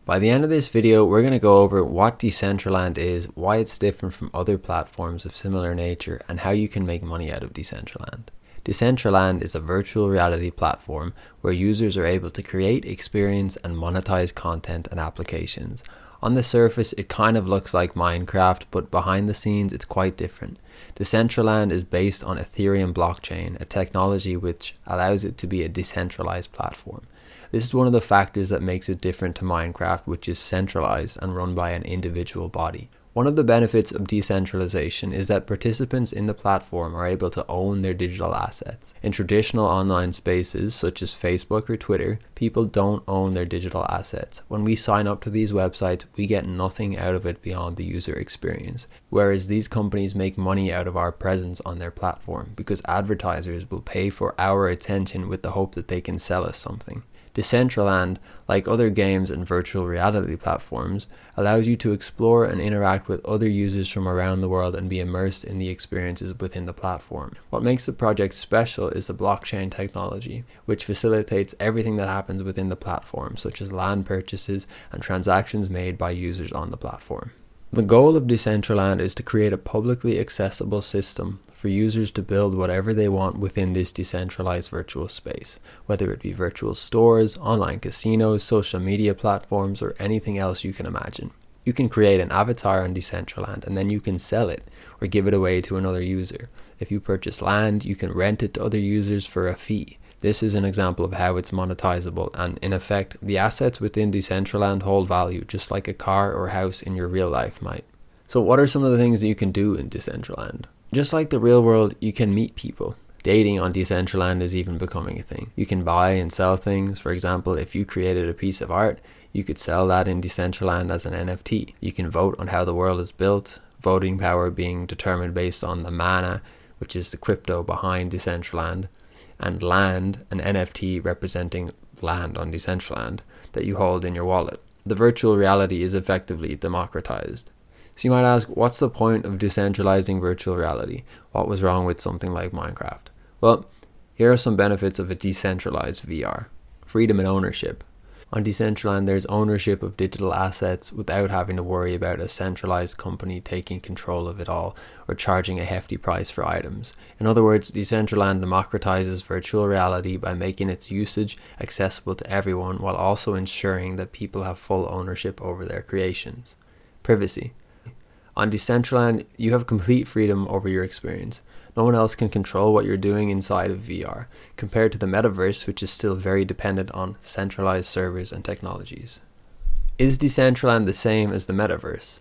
By the end of this video, we're going to go over what Decentraland is, why it's different from other platforms of similar nature, and how you can make money out of Decentraland. Decentraland is a virtual reality platform where users are able to create, experience, and monetize content and applications. On the surface, it kind of looks like Minecraft, but behind the scenes, it's quite different. Decentraland is based on ethereum blockchain, a technology which allows it to be a decentralized platform. This is one of the factors that makes it different to Minecraft, which is centralized and run by an individual body. One of the benefits of decentralization is that participants in the platform are able to own their digital assets. In traditional online spaces such as Facebook or Twitter, people don't own their digital assets. When we sign up to these websites, we get nothing out of it beyond the user experience. Whereas these companies make money out of our presence on their platform because advertisers will pay for our attention with the hope that they can sell us something. Decentraland, like other games and virtual reality platforms, allows you to explore and interact with other users from around the world and be immersed in the experiences within the platform. What makes the project special is the blockchain technology, which facilitates everything that happens within the platform, such as land purchases and transactions made by users on the platform. The goal of Decentraland is to create a publicly accessible system for users to build whatever they want within this decentralized virtual space, whether it be virtual stores, online casinos, social media platforms, or anything else you can imagine. You can create an avatar on Decentraland and then you can sell it or give it away to another user. If you purchase land, you can rent it to other users for a fee. This is an example of how it's monetizable, and in effect, the assets within Decentraland hold value just like a car or house in your real life might. So what are some of the things that you can do in Decentraland? Just like the real world, you can meet people. Dating on Decentraland is even becoming a thing. You can buy and sell things. For example, if you created a piece of art, you could sell that in Decentraland as an NFT. You can vote on how the world is built, voting power being determined based on the mana, which is the crypto behind Decentraland, and land, an NFT representing land on Decentraland that you hold in your wallet. The virtual reality is effectively democratized. So you might ask, what's the point of decentralizing virtual reality? What was wrong with something like Minecraft? Well, here are some benefits of a decentralized VR. Freedom and ownership. On Decentraland, there's ownership of digital assets without having to worry about a centralized company taking control of it all or charging a hefty price for items. In other words, Decentraland democratizes virtual reality by making its usage accessible to everyone while also ensuring that people have full ownership over their creations. Privacy. On Decentraland, you have complete freedom over your experience. No one else can control what you're doing inside of VR, compared to the Metaverse, which is still very dependent on centralized servers and technologies. Is Decentraland the same as the Metaverse?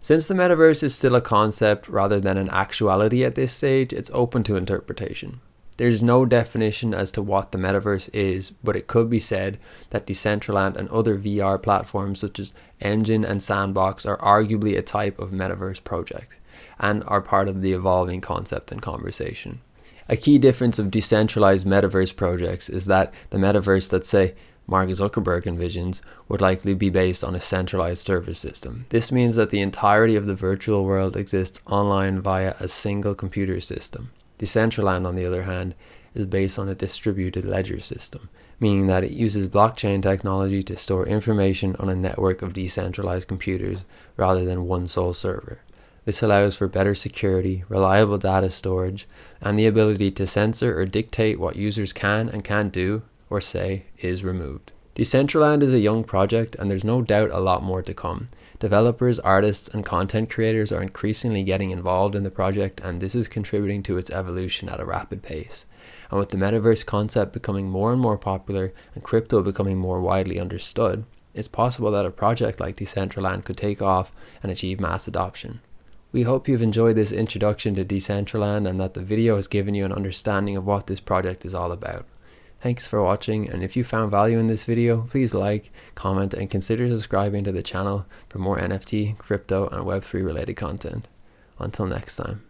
Since the Metaverse is still a concept rather than an actuality at this stage, it's open to interpretation. There's no definition as to what the Metaverse is, but it could be said that Decentraland and other VR platforms such as Engine and Sandbox are arguably a type of Metaverse project and are part of the evolving concept and conversation. A key difference of decentralized Metaverse projects is that the Metaverse that, say, Mark Zuckerberg envisions would likely be based on a centralized server system. This means that the entirety of the virtual world exists online via a single computer system. Decentraland, on the other hand, is based on a distributed ledger system, meaning that it uses blockchain technology to store information on a network of decentralized computers rather than one sole server. This allows for better security, reliable data storage, and the ability to censor or dictate what users can and can't do or say is removed. Decentraland is a young project, and there's no doubt a lot more to come. Developers, artists, and content creators are increasingly getting involved in the project, and this is contributing to its evolution at a rapid pace. And with the Metaverse concept becoming more and more popular and crypto becoming more widely understood, it's possible that a project like Decentraland could take off and achieve mass adoption. We hope you've enjoyed this introduction to Decentraland and that the video has given you an understanding of what this project is all about. Thanks for watching, and if you found value in this video, please like, comment, and consider subscribing to the channel for more NFT, crypto, and Web3 related content. Until next time.